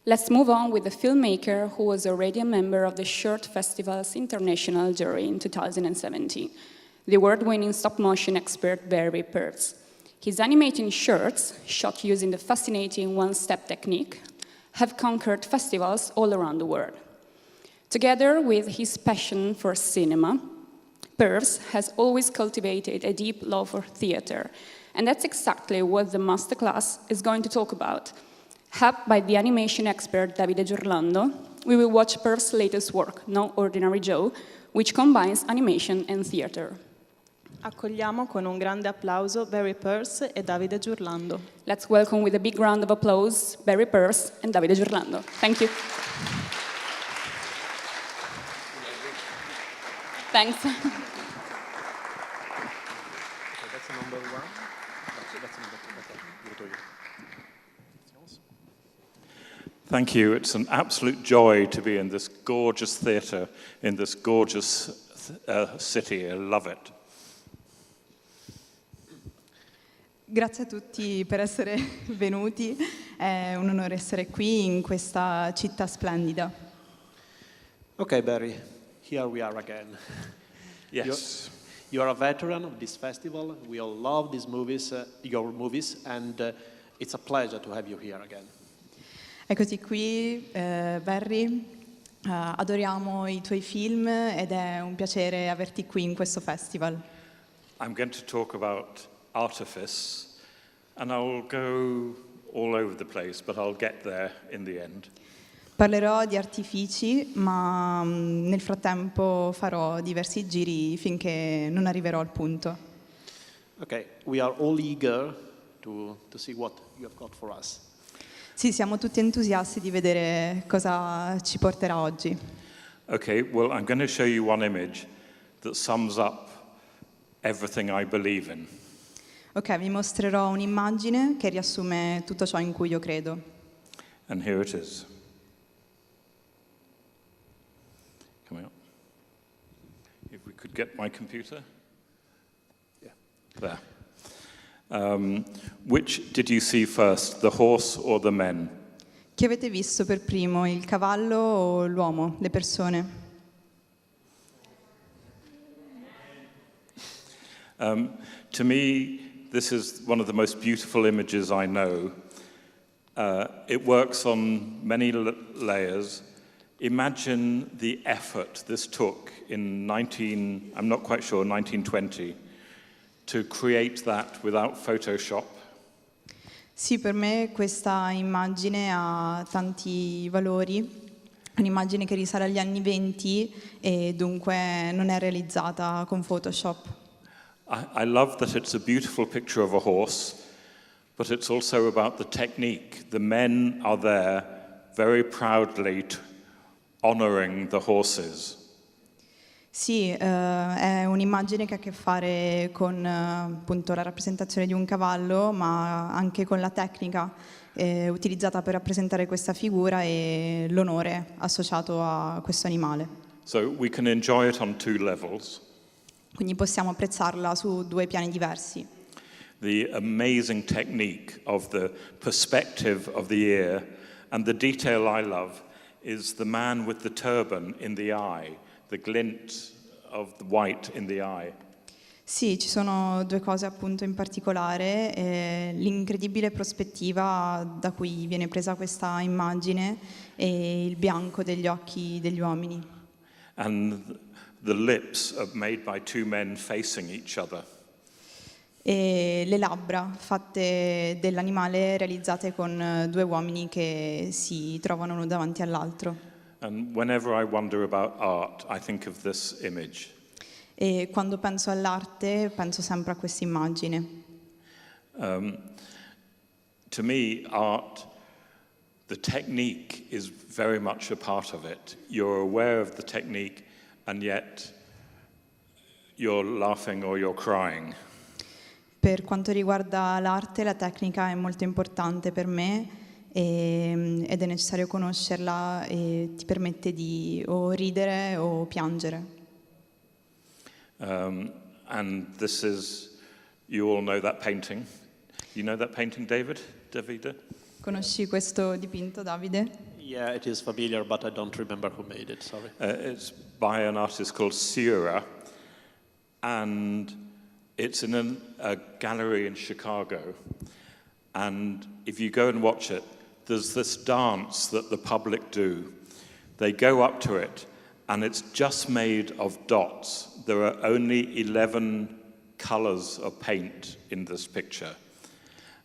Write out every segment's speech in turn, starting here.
Let's move on with the filmmaker who was already a member of the Short Festival's international jury in 2017, the award-winning stop-motion expert Barry Purves. His animating shorts, shot using the fascinating one-step technique, have conquered festivals all around the world. Together with his passion for cinema, Purves has always cultivated a deep love for theater, and that's exactly what the masterclass is going to talk about. Helped by the animation expert Davide Giurlando, we will watch Purves' latest work, No Ordinary Joe, which combines animation and theater. Accogliamo con un grande applauso Barry Purves e Davide Giurlando. Let's welcome with a big round of applause Barry Purves and Davide Giurlando. Thank you. Thanks. Okay, that's number one. That's number two. Okay. Thank you. It's an absolute joy to be in this gorgeous theatre, in this gorgeous city. I love it. Grazie a tutti per essere venuti, è un onore essere qui in questa città splendida. Okay, Barry, here we are again. Yes. You're a veteran of this festival. We all love these movies, your movies, and it's a pleasure to have you here again. Eccoci qui, Barry, adoriamo i tuoi film ed è un piacere averti qui in questo festival. I'm going to talk about artifice, and I'll go all over the place, but I'll get there in the end. Parlerò di artifici, ma nel frattempo farò diversi giri finché non arriverò al punto. Okay, we are all eager to see what you have got for us. Sì, siamo tutti entusiasti di vedere cosa ci porterà oggi. Okay, well, I'm going to show you one image that sums up everything I believe in. Ok, vi mostrerò un'immagine che riassume tutto ciò in cui io credo. And here it is. Coming up. If we could get my computer. Yeah. There. Which did you see first, the horse or the men? Chi avete visto per primo, il cavallo o l'uomo, le persone? To me, this is one of the most beautiful images I know. It works on many layers. Imagine the effort this took in 1920, to create that without Photoshop. Sì, per me questa immagine ha tanti valori, un'immagine che risale agli anni 20 e dunque non è realizzata con Photoshop. I love that it's a beautiful picture of a horse, but it's also about the technique. The men are there very proudly honoring the horses. Sì, è un'immagine che ha a che fare con appunto la rappresentazione di un cavallo, ma anche con la tecnica utilizzata per rappresentare questa figura e l'onore associato a questo animale. So we can enjoy it on two levels. Quindi possiamo apprezzarla su due piani diversi. The amazing technique of the perspective of the ear, and the detail I love is the man with the turban in the eye. The glint of the white in the eye. Sì, ci sono due cose appunto in particolare, l'incredibile prospettiva da cui viene presa questa immagine e il bianco degli occhi degli uomini. And the lips are made by two men facing each other. E le labbra fatte dell'animale realizzate con due uomini che si trovano uno davanti all'altro. And whenever I wonder about art, I think of this image. E quando penso all'arte, penso sempre a questa immagine. To me, art, the technique is very much a part of it. You're aware of the technique, and yet you're laughing or you're crying. Per quanto riguarda l'arte, la tecnica è molto importante per me. Ed è necessario conoscerla e ti permette di o ridere o piangere. And this is, you all know that painting. You know that painting, David? Davide? Conosci questo dipinto, Davide? Yeah, it is familiar, but I don't remember who made it, sorry. It's by an artist called Sierra, and it's in a gallery in Chicago. And if you go and watch it, there's this dance that the public do. They go up to it, and it's just made of dots. There are only 11 colors of paint in this picture.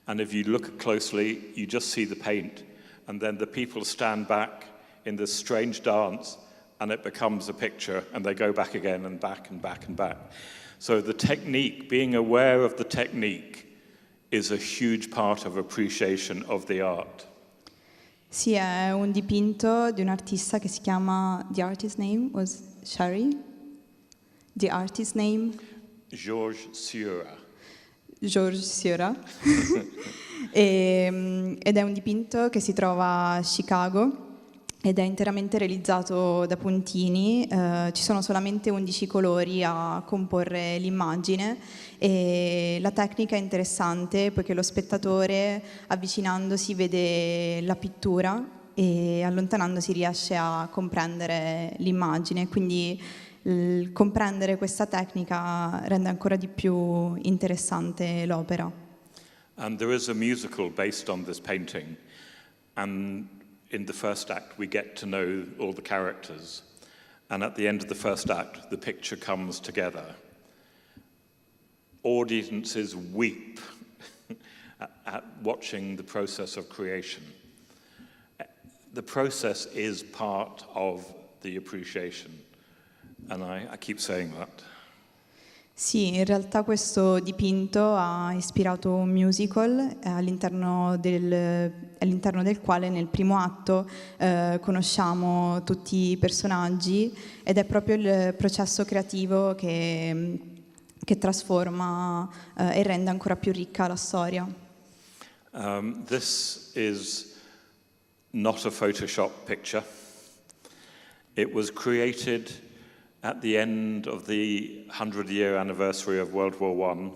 And if you look closely, you just see the paint, and then the people stand back in this strange dance, and it becomes a picture, and they go back again and back and back and back. So the technique, being aware of the technique, is a huge part of appreciation of the art. Sì, è un dipinto di un artista che si chiama, the artist's name was Shari? The artist's name? Georges Seurat. Georges Seurat. Ed è un dipinto che si trova a Chicago ed è interamente realizzato da puntini. Ci sono solamente 11 colori a comporre l'immagine e la tecnica è interessante poiché lo spettatore, avvicinandosi, vede la pittura e allontanandosi riesce a comprendere l'immagine, quindi comprendere questa tecnica rende ancora di più interessante l'opera. And there is a musical based on this painting, and in the first act we get to know all the characters, and at the end of the first act the picture comes together. Audiences weep at watching the process of creation. The process is part of the appreciation, and I keep saying that. Sì, in realtà questo dipinto ha ispirato un musical all'interno del quale nel primo atto conosciamo tutti i personaggi ed è proprio il processo creativo che trasforma e rende ancora più ricca la storia. This is not a Photoshop picture. It was created at the end of the 100-year anniversary of World War I.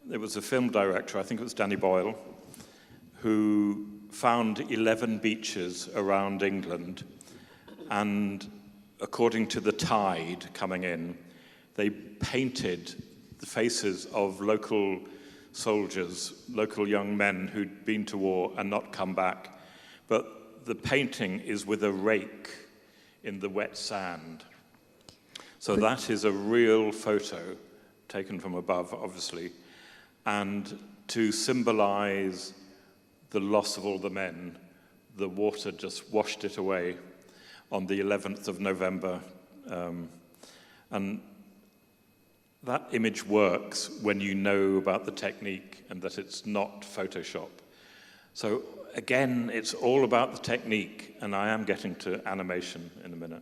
There was a film director, I think it was Danny Boyle, who found 11 beaches around England, and according to the tide coming in, they painted the faces of local soldiers, local young men who'd been to war and not come back. But the painting is with a rake in the wet sand. So that is a real photo taken from above, obviously, and to symbolize the loss of all the men, the water just washed it away on the 11th of November. And that image works when you know about the technique and that it's not Photoshop. So again, it's all about the technique, and I am getting to animation in a minute.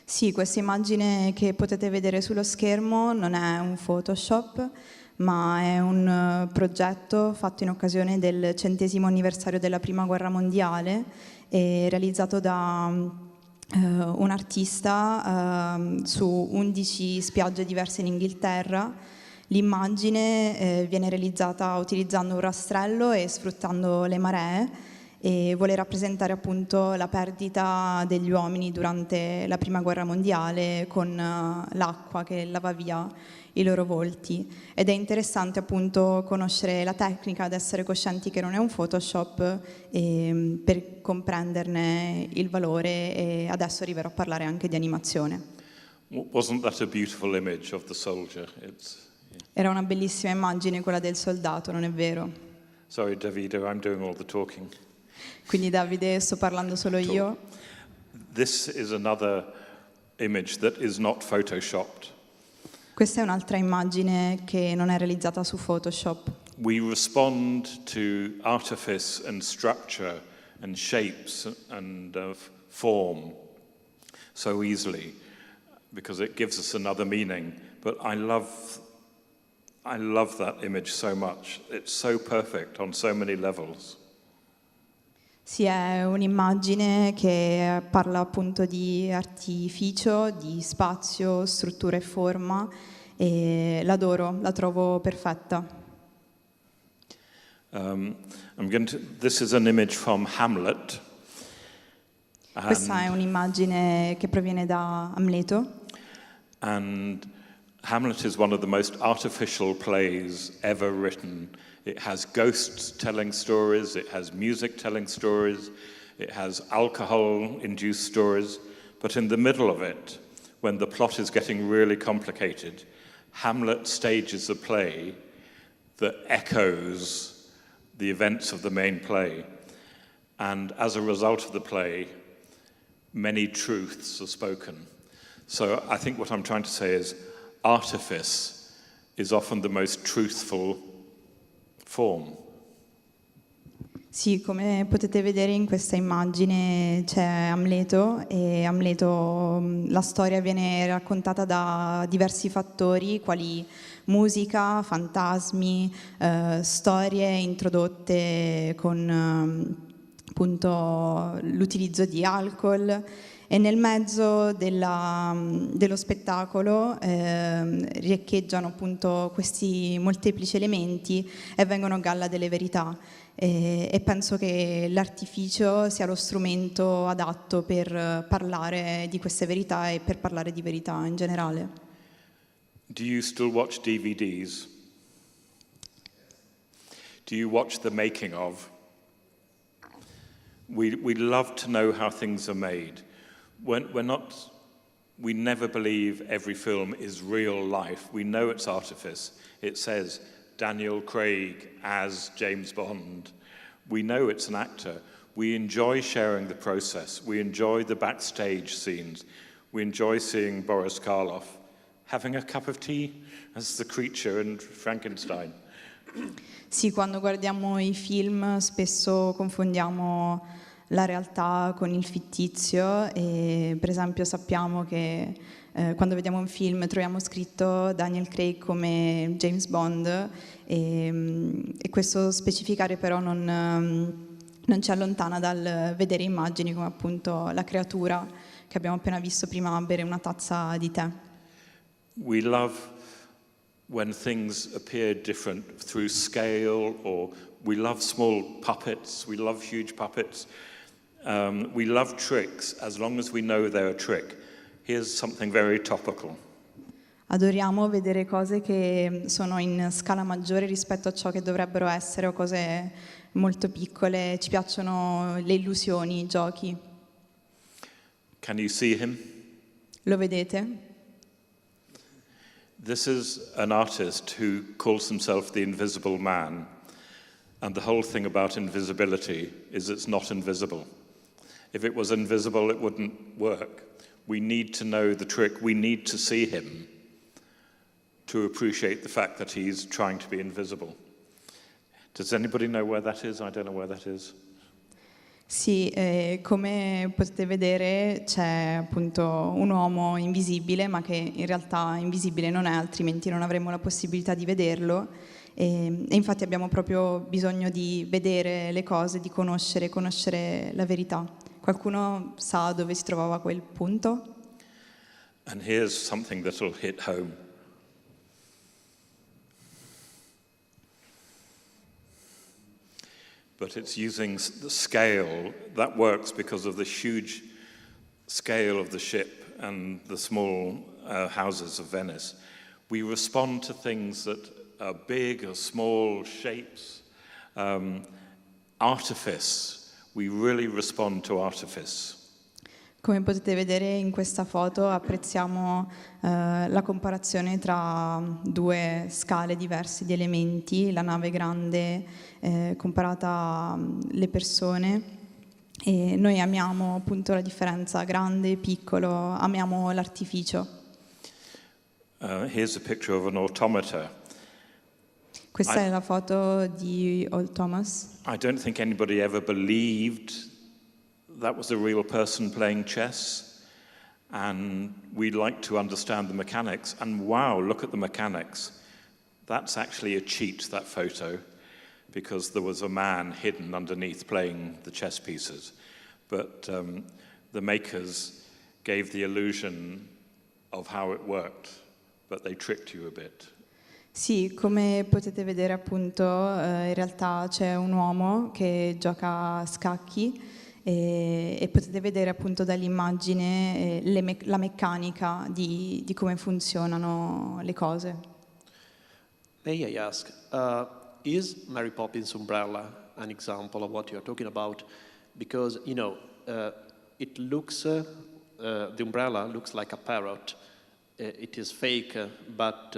Sì, questa immagine che potete vedere sullo schermo non è un Photoshop, ma è un progetto fatto in occasione del 100° anniversario della Prima Guerra Mondiale e realizzato da un artista su 11 spiagge diverse in Inghilterra. L'immagine viene realizzata utilizzando un rastrello e sfruttando le maree e vuole rappresentare appunto la perdita degli uomini durante la Prima Guerra Mondiale con l'acqua che lava via i loro volti. Ed è interessante appunto conoscere la tecnica ed essere coscienti che non è un Photoshop per comprenderne il valore, e adesso arriverò a parlare anche di animazione. Wasn't that a beautiful image of the soldier? Era una bellissima immagine quella del soldato, non è vero? Sorry, Davide, I'm doing all the talking. Quindi Davide, sto parlando solo io. This is another image that is not photoshopped. Questa è un'altra immagine che non è realizzata su Photoshop. We respond to artifice and structure and shapes and form so easily because it gives us another meaning. But I love that image so much. It's so perfect on so many levels. Sì, è un'immagine che parla appunto di artificio, di spazio, struttura e forma, e l'adoro, la trovo perfetta. This is an image from Hamlet, Questa è un'immagine che proviene da Amleto. And Hamlet is one of the most artificial plays ever written. It has ghosts telling stories, it has music telling stories, it has alcohol-induced stories, but in the middle of it, when the plot is getting really complicated, Hamlet stages a play that echoes the events of the main play. And as a result of the play, many truths are spoken. So I think what I'm trying to say is artifice is often the most truthful form. Sì, come potete vedere in questa immagine c'è Amleto e Amleto, la storia viene raccontata da diversi fattori quali musica, fantasmi, storie introdotte con appunto l'utilizzo di alcol e nel mezzo dello spettacolo riecheggiano appunto questi molteplici elementi e vengono a galla delle verità. E penso che l'artificio sia lo strumento adatto per parlare di queste verità e per parlare di verità in generale. Do you still watch DVDs? Do you watch the making of? We love to know how things are made. We never believe every film is real life. We know it's artifice. It says Daniel Craig as James Bond. We know it's an actor. We enjoy sharing the process. We enjoy the backstage scenes. We enjoy seeing Boris Karloff having a cup of tea as the creature in Frankenstein. Sì, quando guardiamo i film spesso confondiamo la realtà con il fittizio e per esempio sappiamo che quando vediamo un film troviamo scritto Daniel Craig come James Bond e questo specificare però non ci allontana dal vedere immagini come appunto la creatura che abbiamo appena visto prima bere una tazza di tè. We love when things appear different through scale, or we love small puppets, we love huge puppets. We love tricks as long as we know they're a trick. Here's something very topical. Adoriamo vedere cose che sono in scala maggiore rispetto a ciò che dovrebbero essere o cose molto piccole. Ci piacciono le illusioni, i giochi. Can you see him? Lo vedete? This is an artist who calls himself the Invisible Man. And the whole thing about invisibility is it's not invisible. If it was invisible, it wouldn't work. We need to know the trick. We need to see him to appreciate the fact that he's trying to be invisible. Does anybody know where that is? I don't know where that is. Sì, come potete vedere c'è appunto un uomo invisibile, ma che in realtà invisibile non è, altrimenti non avremmo la possibilità di vederlo. E infatti abbiamo proprio bisogno di vedere le cose, di conoscere la verità. Qualcuno sa dove si trovava quel punto? And here's something that'll hit home. But it's using the scale. That works because of the huge scale of the ship and the small houses of Venice. We respond to things that are big or small shapes. Artifice. We really respond to artifice. Come potete vedere in questa foto apprezziamo la comparazione tra due scale diverse di elementi, la nave grande comparata alle persone e noi amiamo appunto la differenza grande e piccolo, amiamo l'artificio. Here's a picture of an automata. Questa è la foto di Old Thomas. I don't think anybody ever believed that was a real person playing chess, and we like to understand the mechanics, and wow, look at the mechanics. That's actually a cheat, that photo, because there was a man hidden underneath playing the chess pieces. But the makers gave the illusion of how it worked, but they tricked you a bit. Sì, come potete vedere appunto in realtà c'è un uomo che gioca a scacchi e potete vedere appunto dall'immagine la meccanica di come funzionano le cose. May I ask, is Mary Poppins umbrella an example of what you're talking about? Because, you know, it looks, the umbrella looks like a parrot. It is fake, but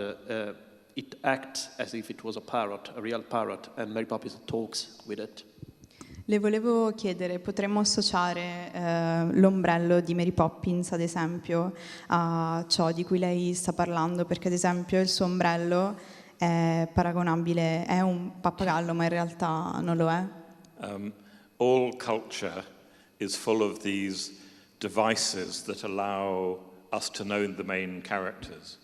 it acts as if it was a parrot, a real parrot, and Mary Poppins talks with it. Le volevo chiedere, potremmo associare l'ombrello di Mary Poppins, ad esempio, a ciò di cui lei sta parlando? Perché, ad esempio, il suo ombrello è paragonabile, è un pappagallo, ma in realtà non lo è. All culture is full of these devices that allow us to know the main characters.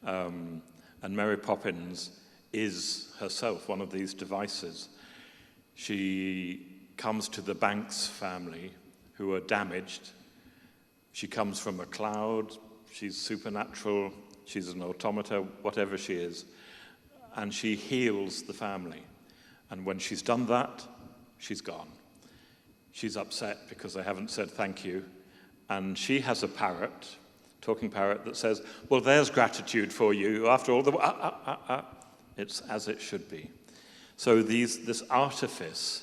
And Mary Poppins is herself one of these devices. She comes to the Banks family, who are damaged. She comes from a cloud, she's supernatural, she's an automata, whatever she is, and she heals the family. And when she's done that, she's gone. She's upset because they haven't said thank you, and she has a parrot, talking parrot, that says, well, there's gratitude for you, after all the... It's as it should be. So this artifice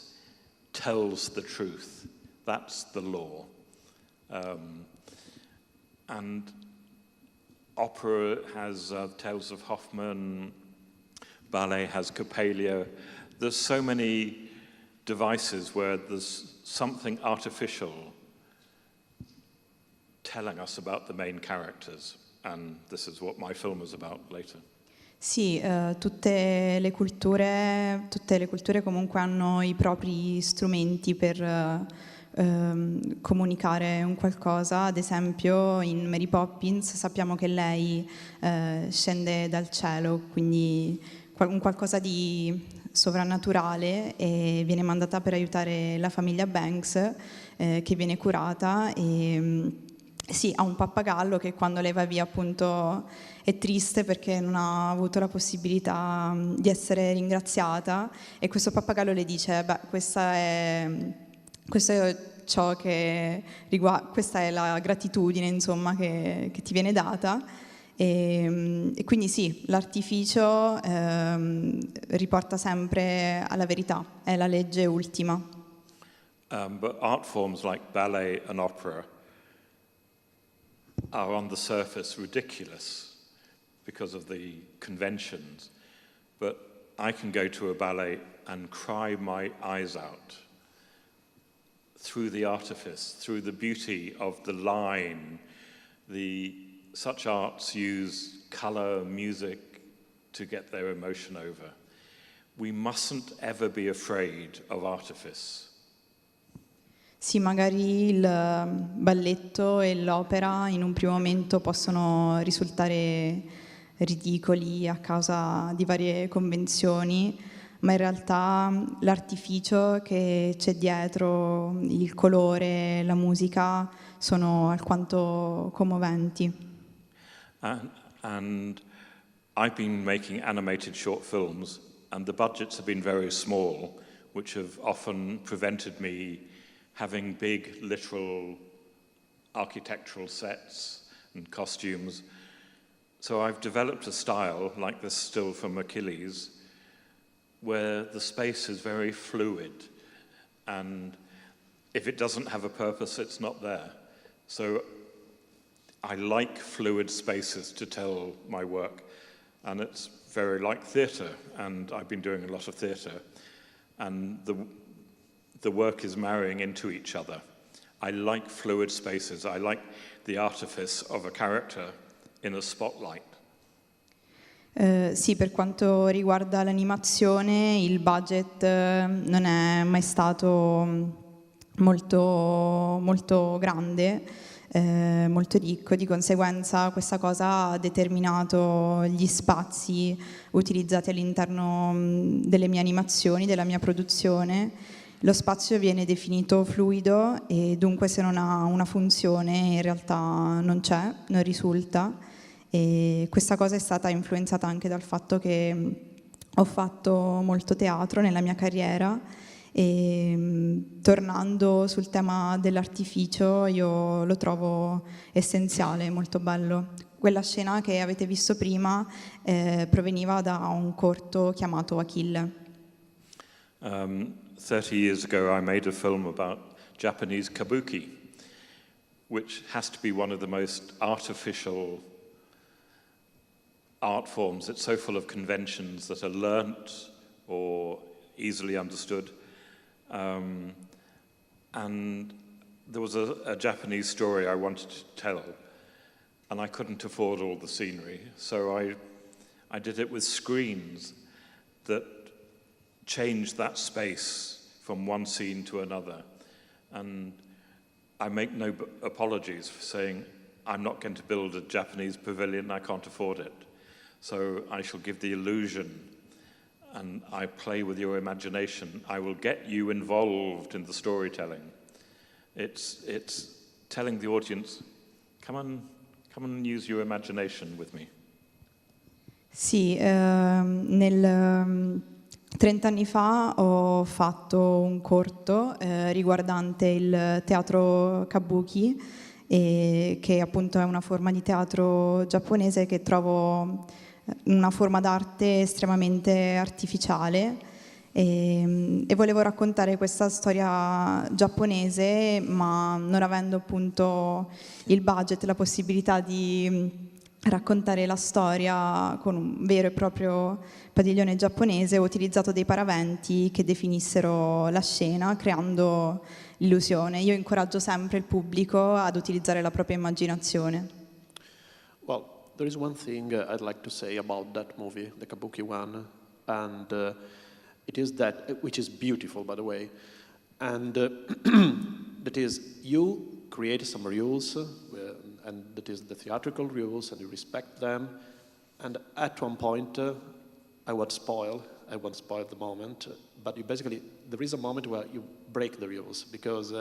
tells the truth. That's the law. And opera has Tales of Hoffmann, ballet has Coppelia. There's so many devices where there's something artificial telling us about the main characters. And this is what my film is about later. Sì, tutte le culture comunque hanno i propri strumenti per comunicare un qualcosa. Ad esempio in Mary Poppins sappiamo che lei scende dal cielo, quindi un qualcosa di sovrannaturale, e viene mandata per aiutare la famiglia Banks, che viene curata, e sì, ha un pappagallo che quando lei va via appunto è triste perché non ha avuto la possibilità di essere ringraziata, e questo pappagallo le dice: beh, questo è ciò che questa è la gratitudine, insomma, che ti viene data. E quindi sì, l'artificio riporta sempre alla verità, è la legge ultima. But art forms like ballet and opera are on the surface ridiculous because of the conventions. But I can go to a ballet and cry my eyes out through the artifice, through the beauty of the line. Such arts use color, music to get their emotion over. We mustn't ever be afraid of artifice. Sì, magari il balletto e l'opera in un primo momento possono risultare ridicoli a causa di varie convenzioni, ma in realtà l'artificio che c'è dietro, il colore, la musica, sono alquanto commoventi. And I've been making animated short films, and the budgets have been very small, which have often prevented me having big literal architectural sets and costumes. So I've developed a style, like this still from Achilles, where the space is very fluid, and if it doesn't have a purpose, it's not there. So I like fluid spaces to tell my work, and it's very like theatre, and I've been doing a lot of theatre, and the work is marrying into each other. I like fluid spaces. I like the artifice of a character in a spotlight. Sì, per quanto riguarda l'animazione, il budget non è mai stato molto grande, molto ricco. Di conseguenza questa cosa ha determinato gli spazi utilizzati all'interno delle mie animazioni, della mia produzione. Lo spazio viene definito fluido, e dunque se non ha una funzione in realtà non c'è, non risulta. E questa cosa è stata influenzata anche dal fatto che ho fatto molto teatro nella mia carriera, E tornando sul tema dell'artificio, io lo trovo essenziale, molto bello. Quella scena che avete visto prima proveniva da un corto chiamato Achille. 30 years ago, I made a film about Japanese kabuki, which has to be one of the most artificial art forms. It's so full of conventions that are learnt or easily understood. And there was a Japanese story I wanted to tell, and I couldn't afford all the scenery, so I did it with screens that changed that space from one scene to another. And I make no apologies for saying I'm not going to build a Japanese pavilion, I can't afford it. So I shall give the illusion, and I play with your imagination. I will get you involved in the storytelling. It's telling the audience, come and use your imagination with me. Sì, 30 anni fa ho fatto un corto riguardante il teatro kabuki, che appunto è una forma di teatro giapponese che trovo una forma d'arte estremamente artificiale, e volevo raccontare questa storia giapponese, ma non avendo appunto il budget, la possibilità di raccontare la storia con un vero e proprio padiglione giapponese, ho utilizzato dei paraventi che definissero la scena, creando l'illusione. Io incoraggio sempre il pubblico ad utilizzare la propria immaginazione. Well, there is one thing I'd like to say about that movie, the Kabuki one, and it is that, which is beautiful, by the way, and that is you create some rules, and that is the theatrical rules, and you respect them, and at one point, I won't spoil the moment, but you basically, there is a moment where you break the rules, because,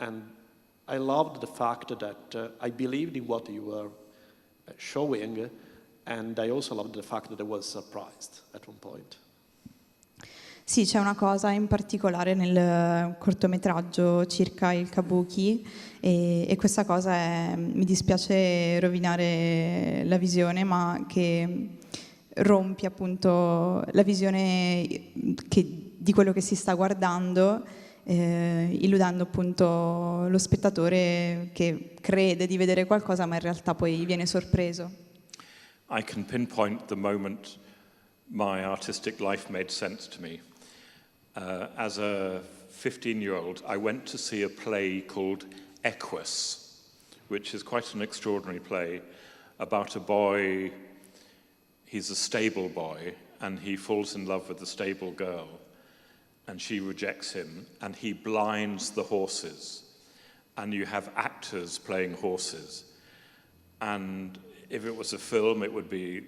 and I loved the fact that I believed in what you were showing, and I also loved the fact that I was surprised at one point. Sì, c'è una cosa in particolare nel cortometraggio circa il kabuki, e questa cosa è, mi dispiace rovinare la visione, ma che rompi appunto la visione di quello che si sta guardando, illudendo appunto lo spettatore che crede di vedere qualcosa, ma in realtà poi viene sorpreso. I can pinpoint the moment my artistic life made sense to me. As a 15-year-old, I went to see a play called Equus, which is quite an extraordinary play about a boy. He's a stable boy, and he falls in love with a stable girl, and she rejects him, and he blinds the horses, and you have actors playing horses. And if it was a film, it would be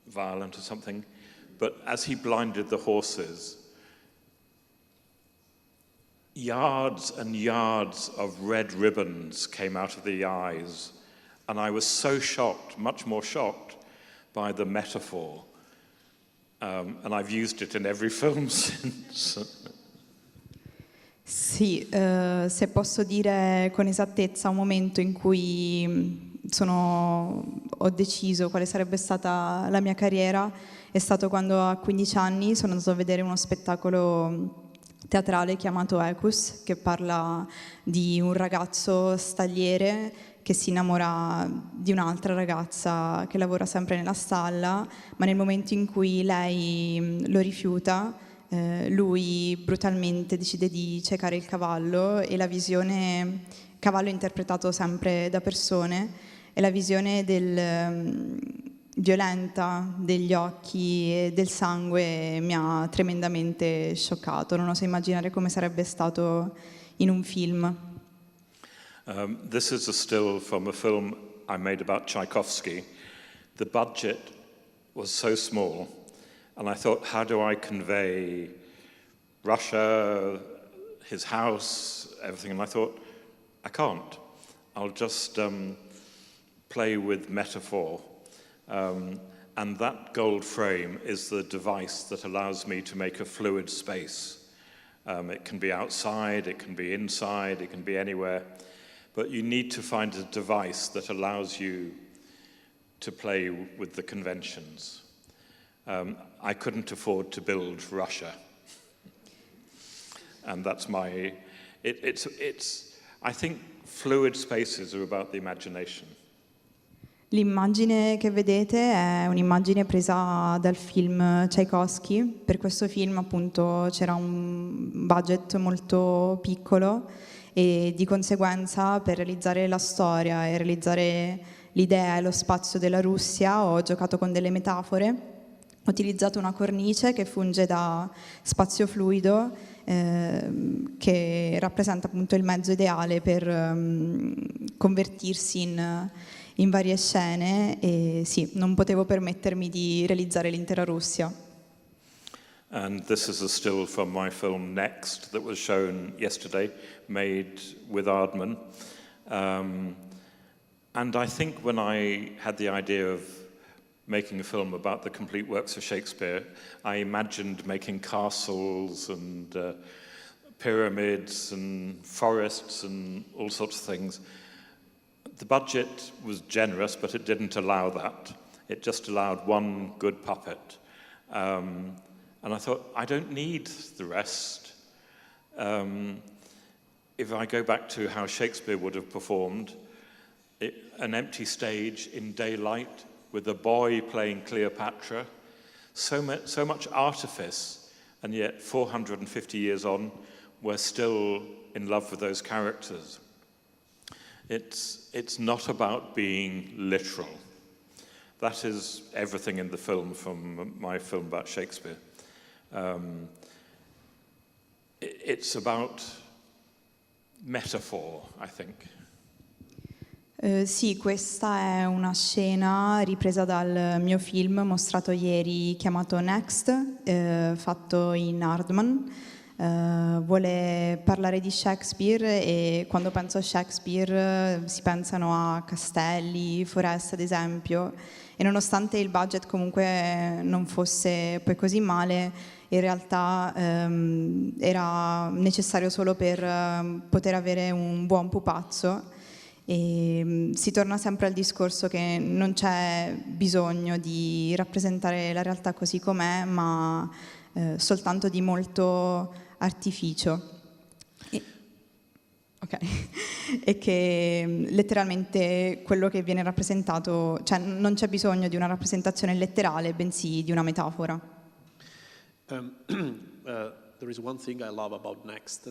violent or something, but as he blinded the horses, yards and yards of red ribbons came out of the eyes, and I was so shocked, much more shocked, by the metaphor, and I've used it in every film since. Sì, se posso dire con esattezza un momento in cui ho deciso quale sarebbe stata la mia carriera, è stato quando a 15 anni sono andato a vedere uno spettacolo teatrale chiamato Equus, che parla di un ragazzo stagliere che si innamora di un'altra ragazza che lavora sempre nella stalla, ma nel momento in cui lei lo rifiuta, lui brutalmente decide di cecare il cavallo, e la visione, cavallo interpretato sempre da persone, e la visione violenta degli occhi e del sangue mi ha tremendamente scioccato. Non oso immaginare come sarebbe stato in un film. This is a still from a film I made about Tchaikovsky. The budget was so small, and I thought, how do I convey Russia, his house, everything? And I thought, I can't. I'll just play with metaphor. And And that gold frame is the device that allows me to make a fluid space. It can be outside, it can be inside, it can be anywhere. But you need to find a device that allows you to play with the conventions. I couldn't afford to build Russia. And that's my, I think fluid spaces are about the imagination. L'immagine che vedete è un'immagine presa dal film Tchaikovsky. Per questo film appunto c'era un budget molto piccolo e di conseguenza per realizzare la storia e realizzare l'idea e lo spazio della Russia ho giocato con delle metafore. Ho utilizzato una cornice che funge da spazio fluido che rappresenta appunto il mezzo ideale per convertirsi in varie scene e sì, non potevo permettermi di realizzare l'intera Russia. And this is a still from my film Next that was shown yesterday, made with Aardman. And I think when I had the idea of making a film about the complete works of Shakespeare, I imagined making castles and pyramids and forests and all sorts of things. The budget was generous, but it didn't allow that. It just allowed one good puppet. And I thought, I don't need the rest. If I go back to how Shakespeare would have performed, an empty stage in daylight with a boy playing Cleopatra, so much artifice, and yet 450 years on, we're still in love with those characters. It's not about being literal. That is everything in the film from my film about Shakespeare. It's about metaphor, I think. Sì, questa è una scena ripresa dal mio film mostrato ieri chiamato Next, fatto in Aardman. Vuole parlare di Shakespeare e quando penso a Shakespeare si pensano a castelli, foreste ad esempio, e nonostante il budget comunque non fosse poi così male, in realtà era necessario solo per poter avere un buon pupazzo. E si torna sempre al discorso che non c'è bisogno di rappresentare la realtà così com'è, ma soltanto di molto artificio. E che letteralmente quello che viene rappresentato, cioè non c'è bisogno di una rappresentazione letterale, bensì di una metafora. There is one thing I love about Next.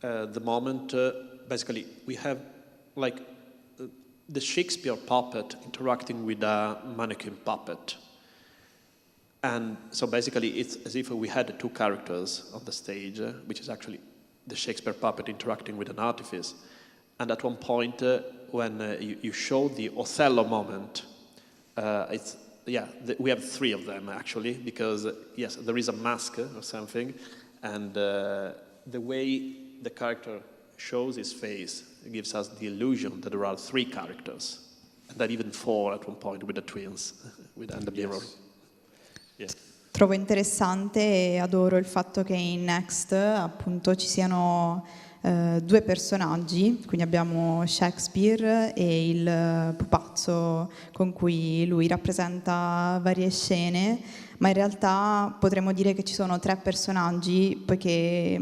The moment, basically, we have like the Shakespeare puppet interacting with a mannequin puppet. And so basically it's as if we had two characters on the stage, which is actually the Shakespeare puppet interacting with an artifice. And at one point when you show the Othello moment, we have three of them actually, because yes, there is a mask or something, and the way the character shows his face gives us the illusion that there are three characters, and that even four at one point with the twins, and the mirror. Yes. Trovo interessante e adoro il fatto che in Next appunto ci siano due personaggi, quindi abbiamo Shakespeare e il pupazzo con cui lui rappresenta varie scene, ma in realtà potremmo dire che ci sono tre personaggi, poiché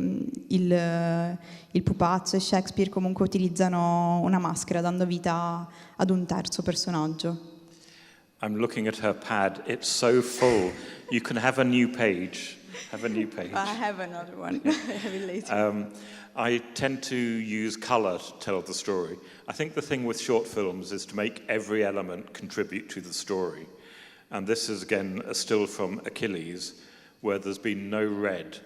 il pupazzo e Shakespeare comunque utilizzano una maschera, dando vita ad un terzo personaggio. I'm looking at her pad. It's so full. You can have a new page. Have a new page. I have another one. I have it later. I tend to use color to tell the story. I think the thing with short films is to make every element contribute to the story. And this is, again, a still from Achilles, where there's been no red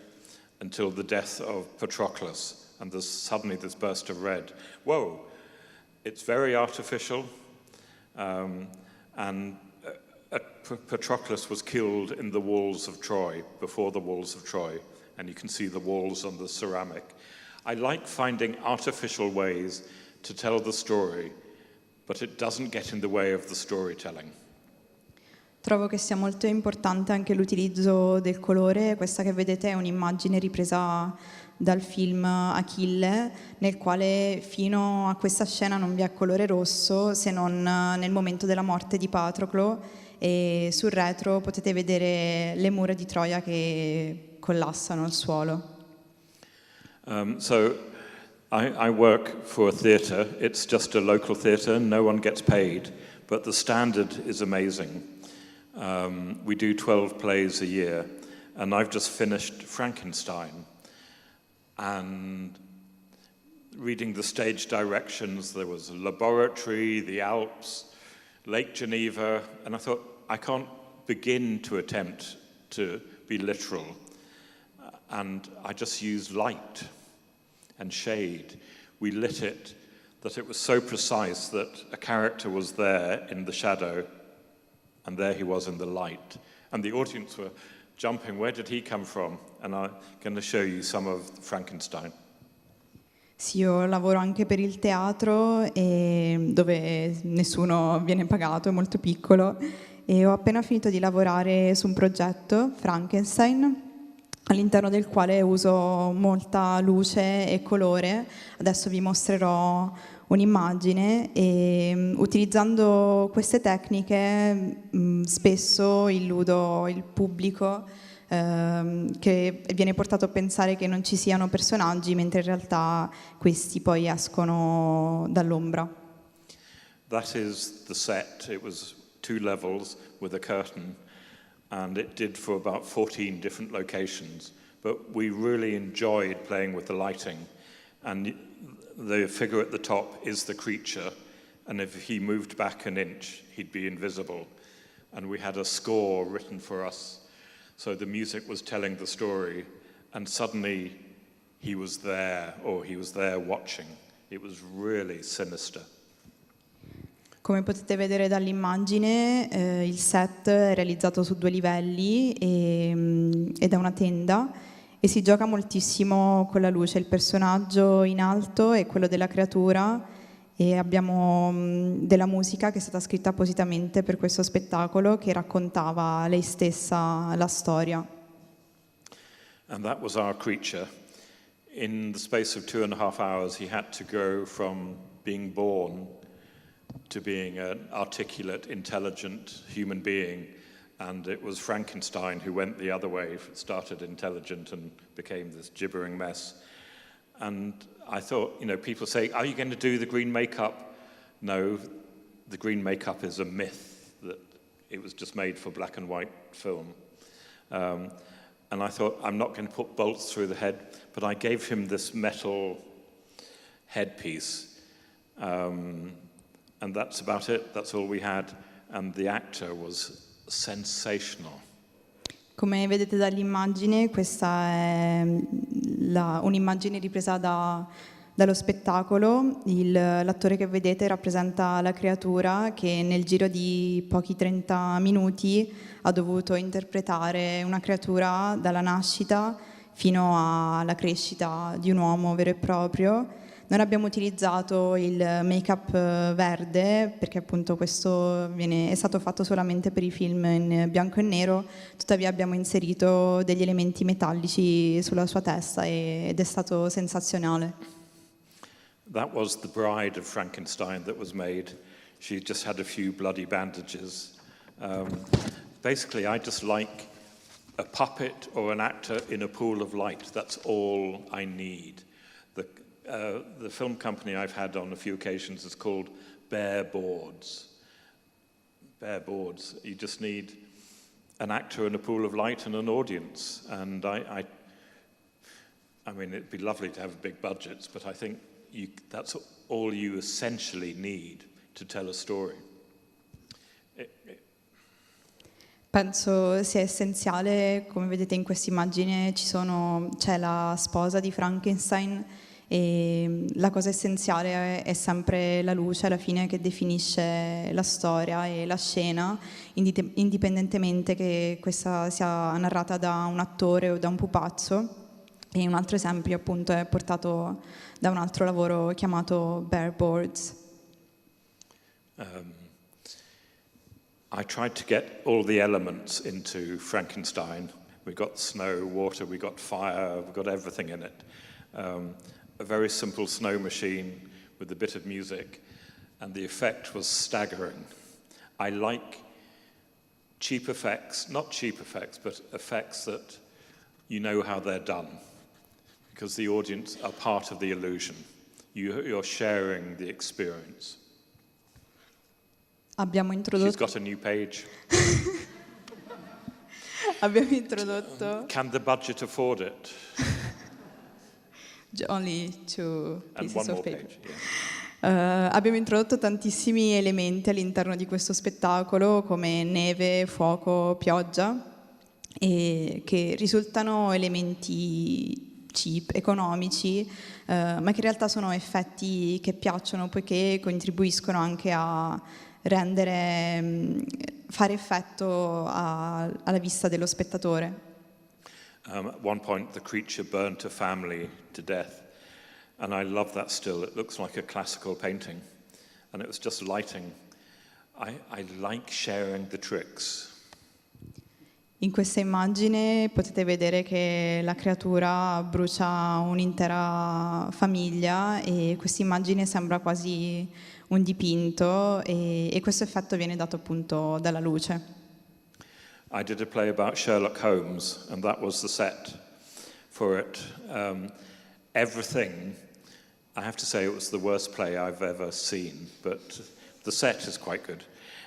until the death of Patroclus, and there's suddenly this burst of red. Whoa! It's very artificial, and Patroclus was killed in the walls of Troy, before the walls of Troy, and you can see the walls on the ceramic. I like finding artificial ways to tell the story, but it doesn't get in the way of the storytelling. Trovo che sia molto importante anche l'utilizzo del colore. Questa che vedete è un'immagine ripresa dal film Achille, nel quale fino a questa scena non vi è colore rosso se non nel momento della morte di Patroclo, e sul retro potete vedere le mura di Troia che collassano al suolo. So I work for a theatre. It's just a local theatre. No one gets paid, but the standard is amazing. We do 12 plays a year, and I've just finished Frankenstein. And reading the stage directions, there was a laboratory, the Alps, Lake Geneva, and I thought, I can't begin to attempt to be literal. And I just used light and shade. We lit it that it was so precise that a character was there in the shadow, and there he was in the light. And the audience were jumping, where did he come from? And I'm going to show you some of Frankenstein. Sì, io lavoro anche per il teatro, dove nessuno viene pagato, è molto piccolo, e ho appena finito di lavorare su un progetto, Frankenstein, all'interno del quale uso molta luce e colore. Adesso vi mostrerò un'immagine e utilizzando queste tecniche spesso illudo il pubblico, che viene portato a pensare che non ci siano personaggi, mentre in realtà questi poi escono dall'ombra. That is the set. It was 2 levels with a curtain, and it did for about 14 different locations. But we really enjoyed playing with the lighting. And the figure at the top is the creature, and if he moved back an inch, he'd be invisible. And we had a score written for us, so the music was telling the story, and suddenly he was there, or he was there watching. It was really sinister. Come potete vedere dall'immagine, il set è realizzato su 2 livelli ed è una tenda, e si gioca moltissimo con la luce, il personaggio in alto e quello della creatura, e abbiamo della musica che è stata scritta appositamente per questo spettacolo, che raccontava lei stessa la storia. And that was our creature. In the space of 2.5 hours, he had to go from being born to being an articulate, intelligent human being. And it was Frankenstein who went the other way, started intelligent and became this gibbering mess. And I thought, people say, are you going to do the green makeup? No, the green makeup is a myth, that it was just made for black and white film. And I thought, I'm not going to put bolts through the head, but I gave him this metal headpiece. And that's about it, that's all we had. And the actor was sensational. Come vedete dall'immagine, questa è un'immagine ripresa dallo spettacolo. L'attore che vedete rappresenta la creatura che nel giro di pochi 30 minuti ha dovuto interpretare una creatura dalla nascita fino alla crescita di un uomo vero e proprio. Non abbiamo utilizzato il make-up verde, perché appunto questo è stato fatto solamente per i film in bianco e nero, tuttavia abbiamo inserito degli elementi metallici sulla sua testa ed è stato sensazionale. That was the bride of Frankenstein that was made. She just had a few bloody bandages. Basically, I just like a puppet or an actor in a pool of light. That's all I need. The film company I've had on a few occasions is called Bare Boards. Bare Boards. You just need an actor in a pool of light and an audience. And I mean, it'd be lovely to have big budgets, but I think that's all you essentially need to tell a story. Penso sia essenziale, come vedete in questa immagine c'è la sposa di Frankenstein, e la cosa essenziale è sempre la luce alla fine, che definisce la storia e la scena, indipendentemente che questa sia narrata da un attore o da un pupazzo. E un altro esempio appunto è portato da un altro lavoro chiamato Bare Boards. I tried to get all the elements into Frankenstein. We got snow, water, we got fire, we got everything in it. A very simple snow machine with a bit of music, and the effect was staggering. I like cheap effects, not cheap effects, but effects that you know how they're done, because the audience are part of the illusion. You're sharing the experience. Abbiamo She's introdotto, got a new page. abbiamo introdotto Can the budget afford it? only two And pieces one of more paper. page. Yeah. Abbiamo introdotto tantissimi elementi all'interno di questo spettacolo, come neve, fuoco, pioggia, e che risultano elementi cheap, economici, ma che in realtà sono effetti che piacciono poiché contribuiscono anche a fare effetto alla vista dello spettatore. At one point, the creature burnt a family to death, and I love that still. It looks like a classical painting, and it was just lighting. I like sharing the tricks. In questa immagine potete vedere che la creatura brucia un'intera famiglia e questa immagine sembra quasi un dipinto e questo effetto viene dato appunto dalla luce. I did a play about Sherlock Holmes, and that was the set for it. Everything, I have to say it was the worst play I've ever seen, but the set is quite good.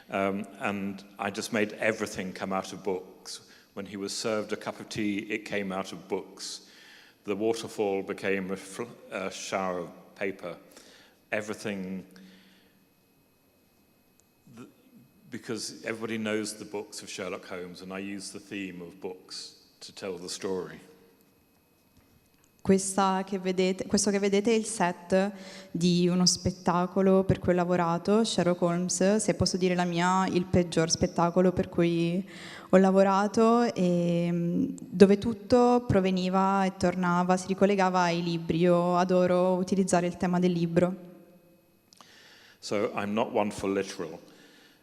And I just made everything come out of books. When he was served a cup of tea, it came out of books. The waterfall became a shower of paper. Everything, because everybody knows the books of Sherlock Holmes, and I use the theme of books to tell the story. Questo che vedete è il set di uno spettacolo per cui ho lavorato, Sherlock Holmes, se posso dire la mia, il peggior spettacolo per cui ho lavorato, e dove tutto proveniva e tornava, si ricollegava ai libri. Io adoro utilizzare il tema del libro. So I'm not one for literal.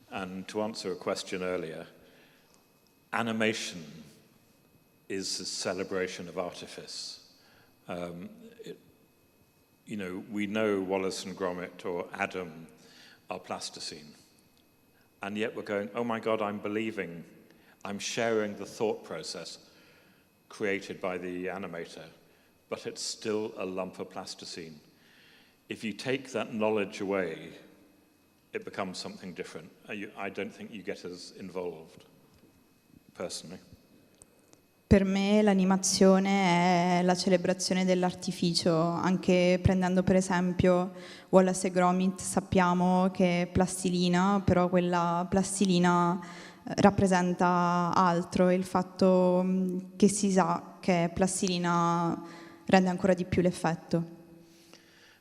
And to answer a question earlier, animation is a celebration of artifice. We know Wallace and Gromit or Adam are plasticine. And yet we're going, oh my God, I'm sharing the thought process created by the animator, but it's still a lump of plasticine. If you take that knowledge away, it becomes something different. I don't think you get as involved, personally. Per me l'animazione è la celebrazione dell'artificio, anche prendendo per esempio Wallace e Gromit, sappiamo che è plastilina, però quella plastilina rappresenta altro e il fatto che si sa che è plastilina rende ancora di più l'effetto.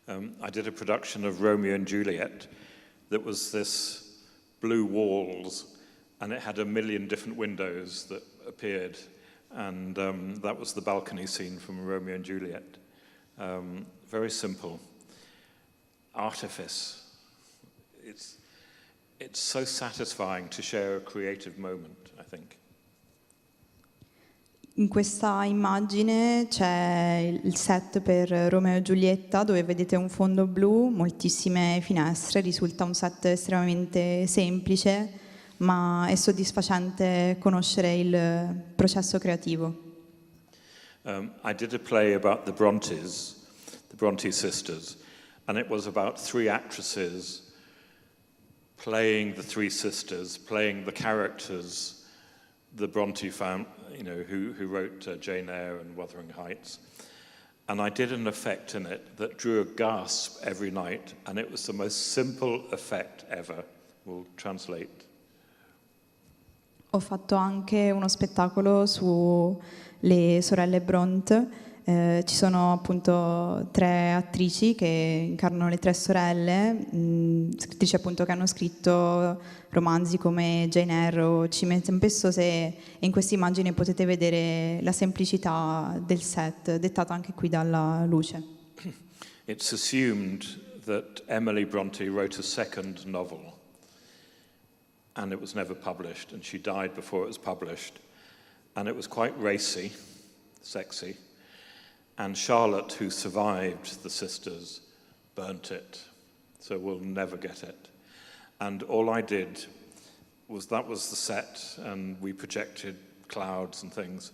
I did a production of Romeo and Juliet that was this blue walls, and it had a million different windows that appeared. And that was the balcony scene from Romeo and Juliet. Very simple. Artifice. It's so satisfying to share a creative moment, I think. In questa immagine c'è il set per Romeo e Giulietta, dove vedete un fondo blu, moltissime finestre, risulta un set estremamente semplice, ma è soddisfacente conoscere il processo creativo. I did a play about the Bronte sisters, and it was about three actresses playing the three sisters, playing the characters, the Bronte family, who wrote Jane Eyre and Wuthering Heights. And I did an effect in it that drew a gasp every night, and it was the most simple effect ever. We'll translate. Ho fatto anche uno spettacolo sulle sorelle Bronte. Ci sono appunto 3 attrici che incarnano le 3 sorelle, scrittrici appunto che hanno scritto romanzi come Jane Eyre o Cime Tempestose, e in questa immagine potete vedere la semplicità del set, dettata anche qui dalla luce. It's assumed that Emily Bronte wrote a second novel. and it was never published, and she died before it was published. And it was quite racy, sexy. And Charlotte, who survived the sisters, burnt it. So we'll never get it. And all I did was, that was the set, and we projected clouds and things.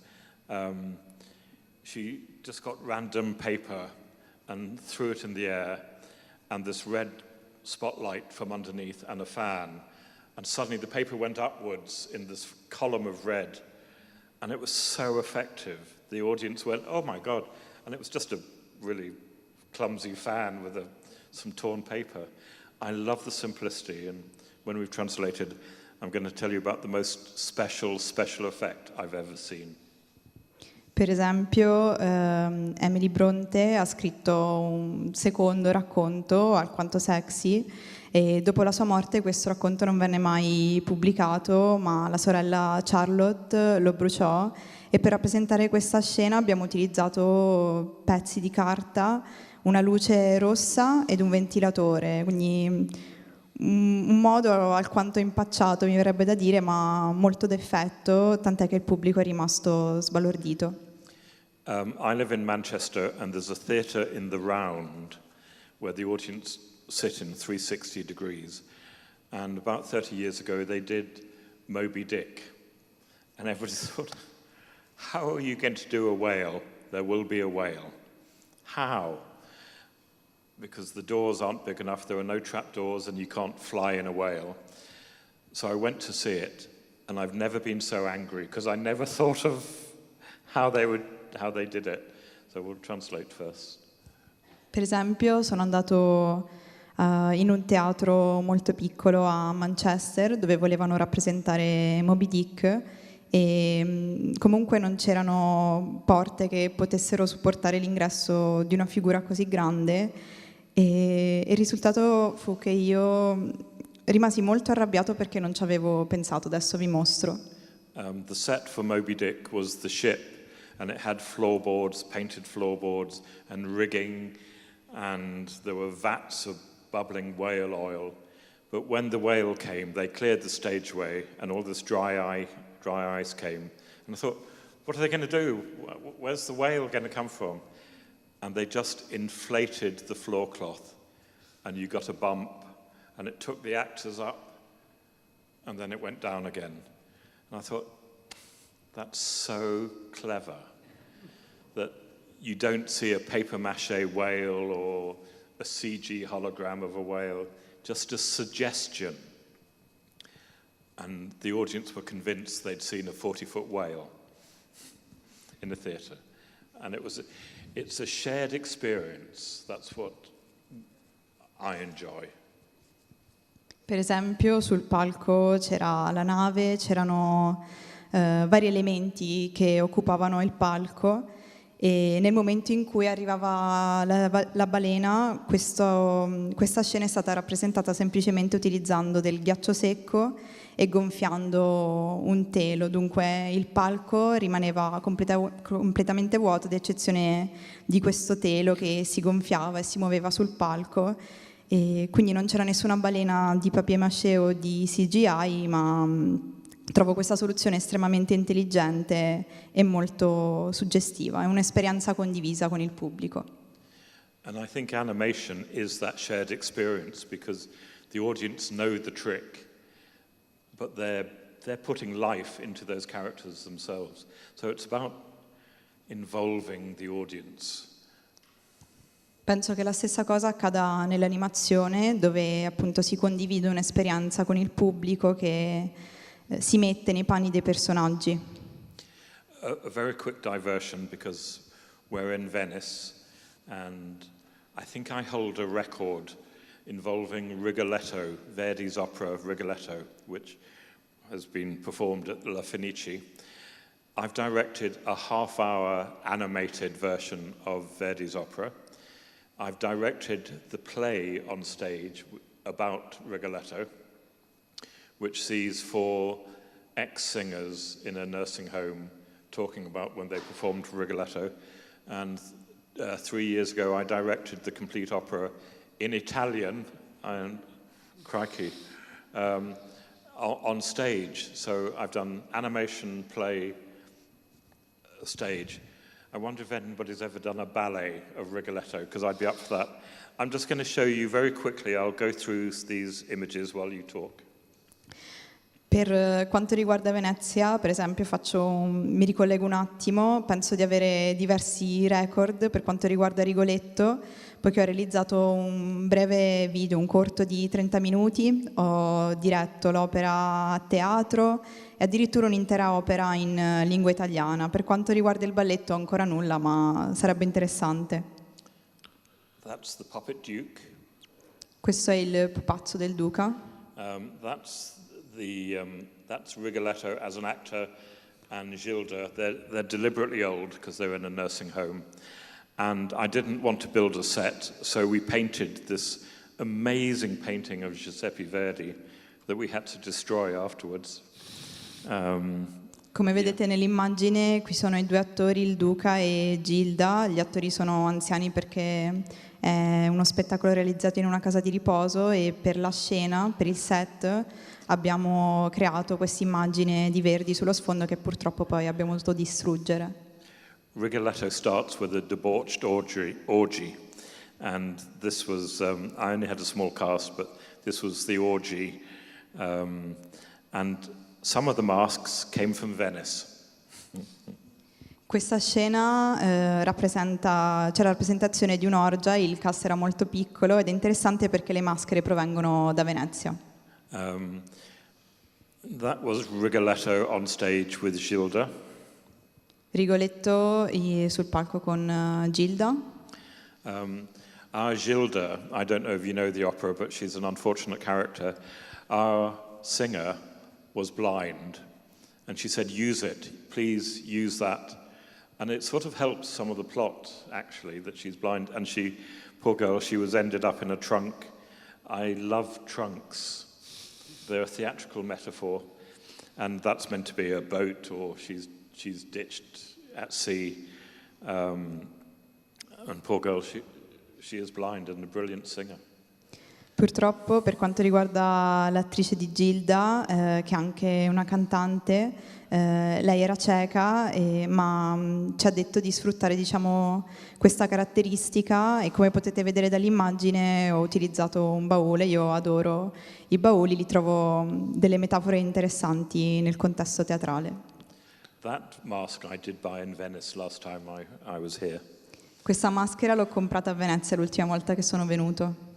She just got random paper and threw it in the air, and this red spotlight from underneath and a fan. And suddenly the paper went upwards in this column of red. And it was so effective. The audience went, oh my God. And it was just a really clumsy fan with some torn paper. I love the simplicity. And when we've translated, I'm going to tell you about the most special effect I've ever seen. Per esempio, Emily Bronte ha scritto un secondo racconto alquanto sexy e dopo la sua morte questo racconto non venne mai pubblicato, ma la sorella Charlotte lo bruciò e per rappresentare questa scena abbiamo utilizzato pezzi di carta, una luce rossa ed un ventilatore, quindi un modo alquanto impacciato mi verrebbe da dire, ma molto d'effetto, tant'è che il pubblico è rimasto sbalordito. I live in Manchester, and there's a theatre in the Round where the audience sit in 360 degrees. And about 30 years ago, they did Moby Dick. And everybody thought, how are you going to do a whale? There will be a whale. How? Because the doors aren't big enough, there are no trap doors, and you can't fly in a whale. So I went to see it, and I've never been so angry, because I never thought of how they did it. So we'll translate first. Per esempio, sono andato in un teatro molto piccolo a Manchester dove volevano rappresentare Moby Dick e comunque non c'erano porte che potessero supportare l'ingresso di una figura così grande e il risultato fu che io rimasi molto arrabbiato perché non ci avevo pensato. Adesso vi mostro. The set for Moby Dick was the ship, and it had floorboards, painted floorboards, and rigging, and there were vats of bubbling whale oil. But when the whale came, they cleared the stageway, and all this dry ice came. And I thought, what are they going to do? Where's the whale going to come from? And they just inflated the floor cloth, and you got a bump, and it took the actors up, and then it went down again. And I thought, that's so clever that you don't see a papier-mâché whale or a CG hologram of a whale, just a suggestion. And the audience were convinced they'd seen a 40-foot whale in the theatre. And it's a shared experience. That's what I enjoy. Per esempio, sul palco c'era la nave, c'erano vari elementi che occupavano il palco e nel momento in cui arrivava la balena, questa scena è stata rappresentata semplicemente utilizzando del ghiaccio secco e gonfiando un telo, dunque il palco rimaneva completamente vuoto ad eccezione di questo telo che si gonfiava e si muoveva sul palco e quindi non c'era nessuna balena di papier-mâché o di CGI, ma trovo questa soluzione estremamente intelligente e molto suggestiva, è un'esperienza condivisa con il pubblico. And I think animation is that shared experience because the audience know the trick, but they're putting life into those characters themselves. So it's about involving the audience. Penso che la stessa cosa accada nell'animazione, dove appunto si condivide un'esperienza con il pubblico che si mette nei panni dei personaggi. A very quick diversion because we're in Venice and I think I hold a record involving Rigoletto, Verdi's opera Rigoletto, which has been performed at La Fenice. I've directed a half-hour animated version of Verdi's opera. I've directed the play on stage about Rigoletto, which sees 4 ex-singers in a nursing home talking about when they performed Rigoletto. And 3 years ago, I directed the complete opera in Italian, and crikey. on stage. So I've done animation, play, stage. I wonder if anybody's ever done a ballet of Rigoletto, because I'd be up for that. I'm just going to show you very quickly, I'll go through these images while you talk. Per quanto riguarda Venezia, per esempio, mi ricollego un attimo, penso di avere diversi record per quanto riguarda Rigoletto, poiché ho realizzato un breve video, un corto di 30 minuti, ho diretto l'opera a teatro e addirittura un'intera opera in lingua italiana. Per quanto riguarda il balletto ancora nulla, ma sarebbe interessante. That's the puppet Duke. Questo è il pupazzo del Duca. That's Rigoletto as an actor and Gilda. They're deliberately old because they're in a nursing home. And I didn't want to build a set, so we painted this amazing painting of Giuseppe Verdi that we had to destroy afterwards. Come vedete nell'immagine, qui sono i due attori, il Duca e Gilda. Gli attori sono anziani perché è uno spettacolo realizzato in una casa di riposo e per la scena, per il set, abbiamo creato questa immagine di Verdi sullo sfondo che purtroppo poi abbiamo dovuto distruggere. Rigoletto starts with a debauched orgy. And this was, I only had a small cast, but this was the orgy. And some of the masks came from Venice. Questa scena c'è la rappresentazione di un'orgia, il cast era molto piccolo ed è interessante perché le maschere provengono da Venezia. That was Rigoletto on stage with Gilda. Rigoletto sul palco con Gilda. Our Gilda, I don't know if you know the opera, but she's an unfortunate character. Our singer was blind, and she said, use it, please use that. And it sort of helps some of the plot, actually, that she's blind. And she, poor girl, she was ended up in a trunk. I love trunks. They're a theatrical metaphor, and that's meant to be a boat, or she's ditched at sea. And poor girl, she is blind and a brilliant singer. Purtroppo, per quanto riguarda l'attrice di Gilda, che è anche una cantante, lei era cieca, ma ci ha detto di sfruttare, diciamo, questa caratteristica e come potete vedere dall'immagine ho utilizzato un baule. Io adoro i bauli, li trovo delle metafore interessanti nel contesto teatrale. That mask I did buy in Venice last time I was here. Questa maschera l'ho comprata a Venezia l'ultima volta che sono venuto.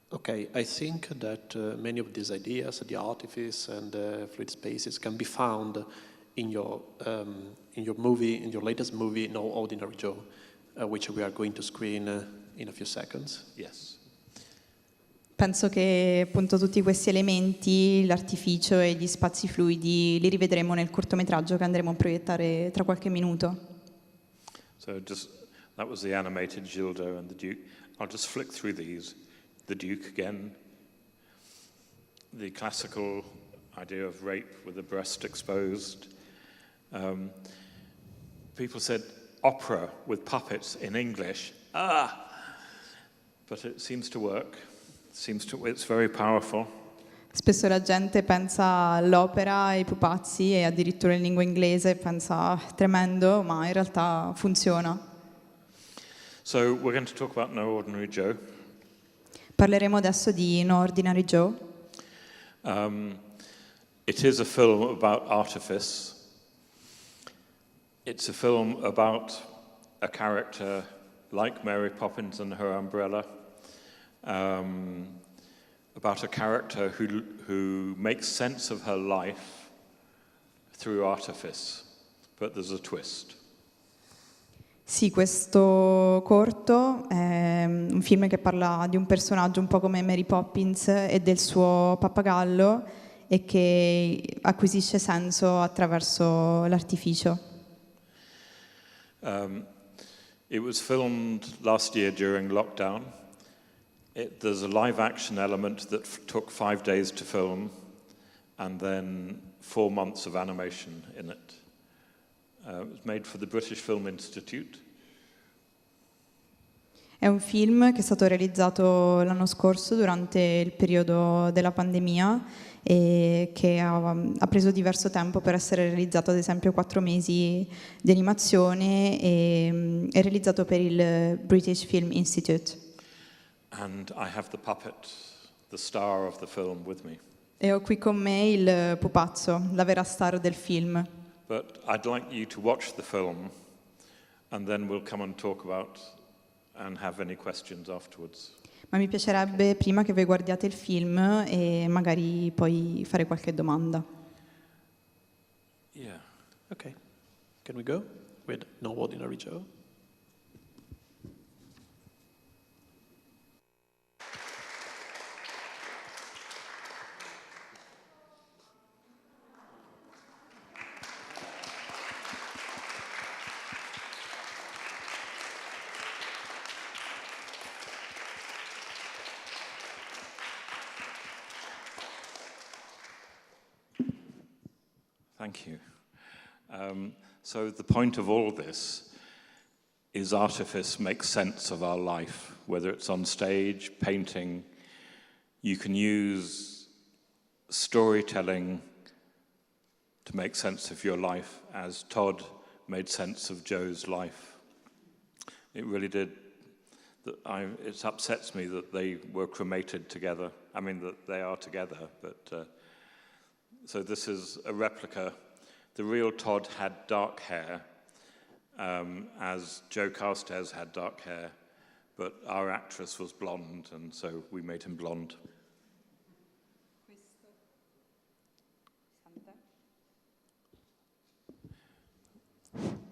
Okay, I think that many of these ideas, the artifice and fluid spaces, can be found in your movie, in your latest movie, No Ordinary Joe, which we are going to screen in a few seconds. Yes. Penso che appunto tutti questi elementi, l'artificio e gli spazi fluidi, li rivedremo nel cortometraggio che andremo a proiettare tra qualche minuto. So that was the animated Gilda and the Duke. I'll just flick through these. The Duke again, the classical idea of rape with the breast exposed. People said opera with puppets in English. But it seems to work. It's very powerful. Spesso la gente pensa all'opera, ai pupazzi e addirittura in lingua inglese pensa tremendo, ma in realtà funziona. So we're going to talk about No Ordinary Joe. Parleremo adesso di No Ordinary Joe. It is a film about artifice. It's a film about a character like Mary Poppins and her umbrella, about a character who makes sense of her life through artifice, but there's a twist. Sì, questo corto è un film che parla di un personaggio un po' come Mary Poppins e del suo pappagallo e che acquisisce senso attraverso l'artificio. It was filmed last year during lockdown. There's a live action element that took 5 days to film and then 4 months of animation in it. It was made for the British Film Institute. È un film che è stato realizzato l'anno scorso durante il periodo della pandemia e che ha preso diverso tempo per essere realizzato, ad esempio 4 mesi di animazione e è realizzato per il British Film Institute. And I have the puppet, the star of the film, with me. E ho qui con me il pupazzo, la vera star del film. But I'd like you to watch the film, and then we'll come and talk about and have any questions afterwards. Ma mi piacerebbe prima che voi guardiate il film e magari poi fare qualche domanda. Yeah. Okay. Can we go with No Ordinary Joe? Thank you. So the point of all this is artifice makes sense of our life, whether it's on stage, painting. You can use storytelling to make sense of your life, as Todd made sense of Joe's life. It really did. It upsets me that they were cremated together. I mean, that they are together, but so this is a replica. The real Todd had dark hair, as Joe Carstairs had dark hair, but our actress was blonde, and so we made him blonde.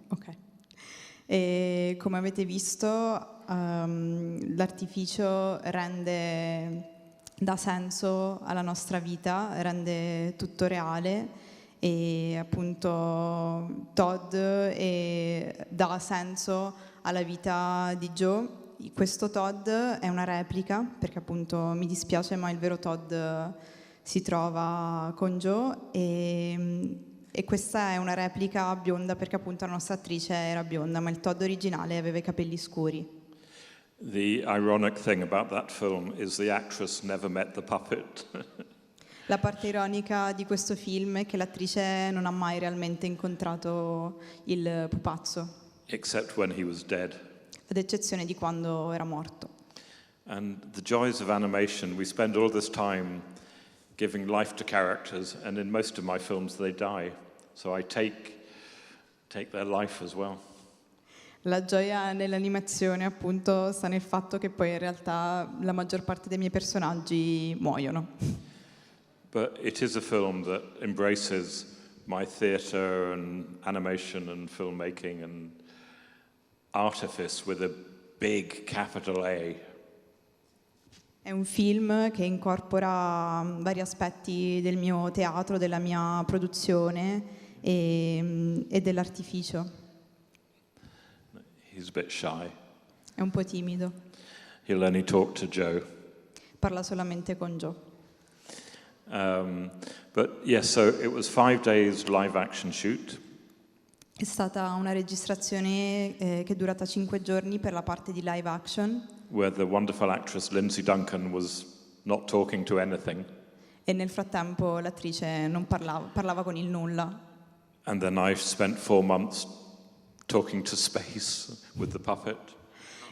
Ok. E come avete visto, l'artificio dà senso alla nostra vita, rende tutto reale e appunto Todd dà senso alla vita di Joe. Questo Todd è una replica perché appunto mi dispiace ma il vero Todd si trova con Joe e questa è una replica bionda perché appunto la nostra attrice era bionda ma il Todd originale aveva i capelli scuri. The ironic thing about that film is the actress never met the puppet. La parte ironica di questo film è che l'attrice non ha mai realmente incontrato il pupazzo, Except when he was dead. ad eccezione di quando era morto. And the joys of animation, we spend all this time giving life to characters, and in most of my films they die. So I take their life as well. La gioia nell'animazione appunto sta nel fatto che poi in realtà la maggior parte dei miei personaggi muoiono. But it is a film that embraces my theatre and animation and filmmaking and artifice with a big capital A. È un film che incorpora vari aspetti del mio teatro, della mia produzione e dell'artificio. He's a bit shy. È un po' timido, He'll only talk to Joe. parla solamente con Joe. But yes, so it was 5 days live action shoot. È stata una registrazione che è durata 5 giorni per la parte di live action Where the wonderful actress Lindsay Duncan was not talking to anything. e nel frattempo l'attrice non parlava con il nulla. And then I spent 4 months talking to space with the puppet.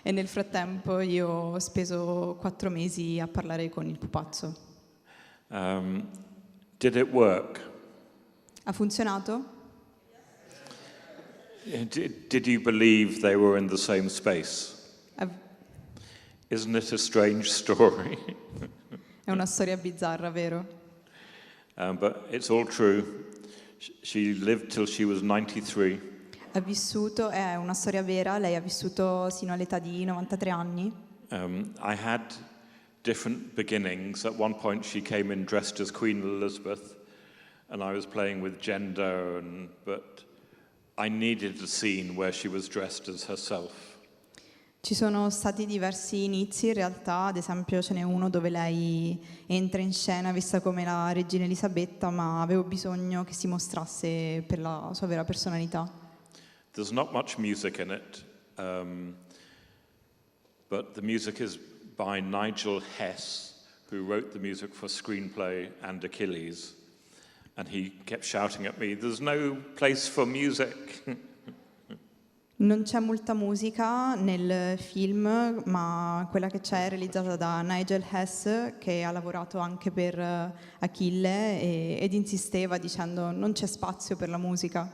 E nel frattempo io ho speso 4 mesi a parlare con il pupazzo. Did it work? Ha funzionato? Did you believe they were in the same space? Isn't it a strange story? È una storia bizzarra, vero? But it's all true. She lived till she was 93. Ha vissuto, è una storia vera, lei ha vissuto sino all'età di 93 anni. I had different beginnings. At one point she came in dressed as Queen Elizabeth and I was playing with gender, but I needed a scene where she was dressed as herself. Ci sono stati diversi inizi, in realtà, ad esempio ce n'è uno dove lei entra in scena vista come la regina Elisabetta, ma avevo bisogno che si mostrasse per la sua vera personalità. There's not much music in it, but the music is by Nigel Hess, who wrote the music for Screenplay and Achilles. And he kept shouting at me, "There's no place for music." Non c'è molta musica nel film, ma quella che c'è è realizzata da Nigel Hess, che ha lavorato anche per Achille ed insisteva dicendo non c'è spazio per la musica.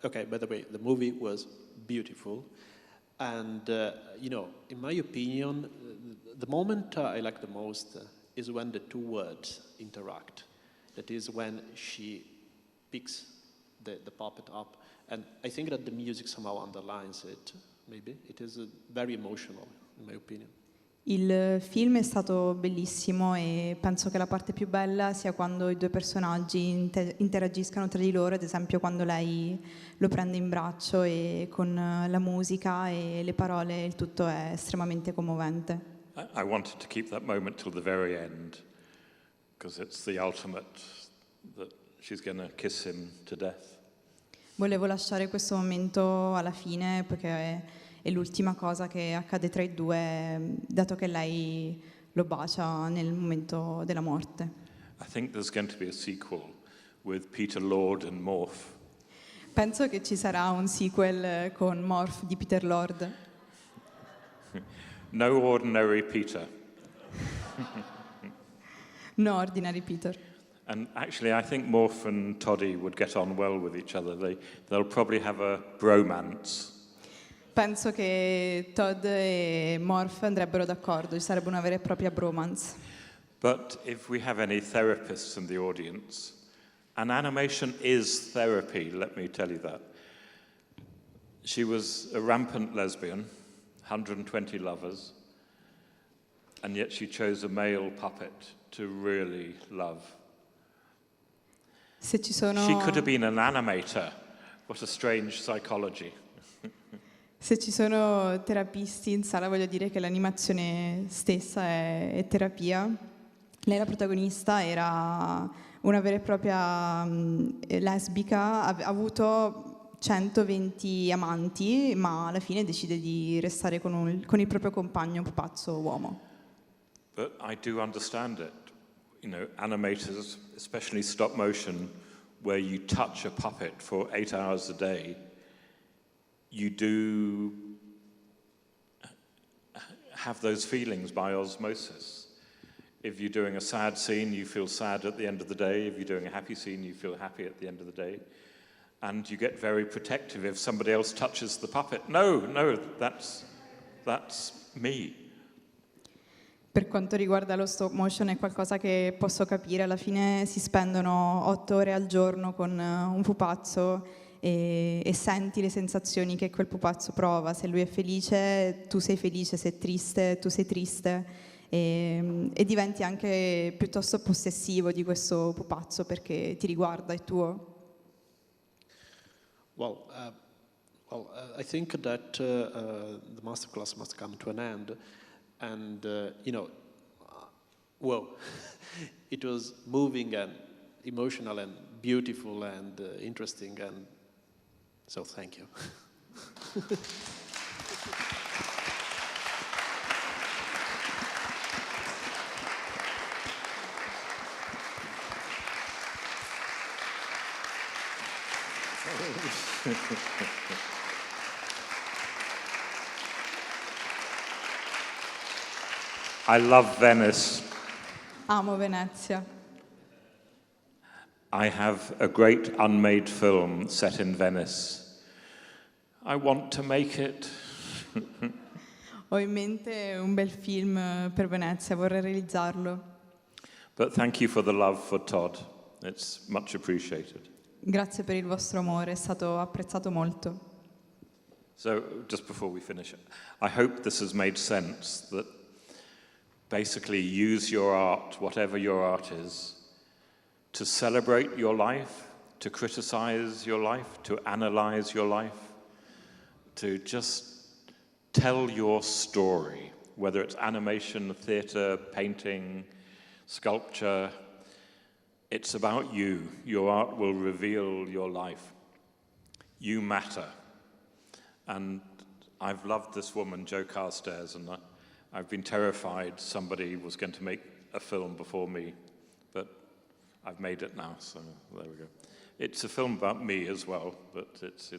Okay, by the way, the movie was beautiful. And, in my opinion, the moment I like the most is when the two words interact. That is when she picks the puppet up. And I think that the music somehow underlines it, maybe. It is very emotional, in my opinion. Il film è stato bellissimo e penso che la parte più bella sia quando i due personaggi interagiscano tra di loro, ad esempio quando lei lo prende in braccio e con la musica e le parole il tutto è estremamente commovente. I wanted to keep that moment till the very end, because it's the ultimate that she's going to kiss him to death. Volevo lasciare questo momento alla fine perché è l'ultima cosa che accade tra i due, dato che lei lo bacia nel momento della morte. I think there's going to be a sequel with Peter Lord and Morph. Penso che ci sarà un sequel con Morph di Peter Lord. No ordinary Peter. No Ordinary Peter. And actually, I think Morph and Toddy would get on well with each other. They'll probably have a bromance. Penso che Todd e Morph andrebbero d'accordo, ci sarebbe una vera e propria bromance. But if we have any therapists in the audience, and animation is therapy, let me tell you that. She was a rampant lesbian, 120 lovers, and yet she chose a male puppet to really love. Se ci sono... She could have been an animator. What a strange psychology. Se ci sono terapisti in sala, voglio dire che l'animazione stessa è terapia. Lei, la protagonista, era una vera e propria lesbica, ha avuto 120 amanti, ma alla fine decide di restare con il proprio compagno, un pupazzo uomo. But I do understand it. Animators, especially stop motion, where you touch a puppet for 8 hours a day, you do have those feelings by osmosis. If you're doing a sad scene, you feel sad at the end of the day. If you're doing a happy scene, you feel happy at the end of the day. And you get very protective if somebody else touches the puppet. No, that's me. Per quanto riguarda lo stop motion è qualcosa che posso capire, alla fine si spendono 8 ore al giorno con un pupazzo e senti le sensazioni che quel pupazzo prova. Se lui è felice, tu sei felice, se è triste, tu sei triste e diventi anche piuttosto possessivo di questo pupazzo perché ti riguarda, è tuo. I think that the masterclass must come to an end. And, it was moving and emotional and beautiful and interesting. And so thank you. I love Venice. Amo Venezia. I have a great unmade film set in Venice. I want to make it. Ho in mente un bel film per Venezia, vorrei realizzarlo. But thank you for the love for Todd. It's much appreciated. Grazie per il vostro amore, è stato apprezzato molto. So, just before we finish, I hope this has made sense, that basically use your art, whatever your art is, to celebrate your life, to criticize your life, to analyze your life, to just tell your story, whether it's animation, theater, painting, sculpture. It's about you. Your art will reveal your life. You matter. And I've loved this woman, Jo Carstairs, and I've been terrified somebody was going to make a film before me, but I've made it now, so there we go. It's a film about me as well, but it's,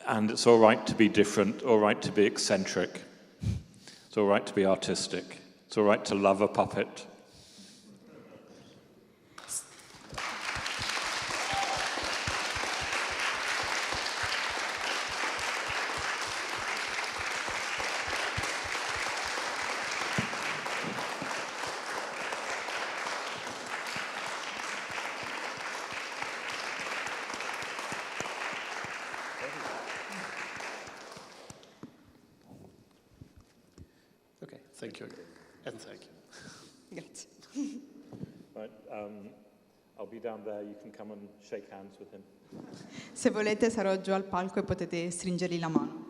and it's all right to be different, all right to be eccentric. It's all right to be artistic. It's all right to love a puppet. Okay, thank you again. And thank you. Grazie. Right, I'll be down there. You can come and shake hands with him. Se volete sarò giù al palco e potete stringergli la mano.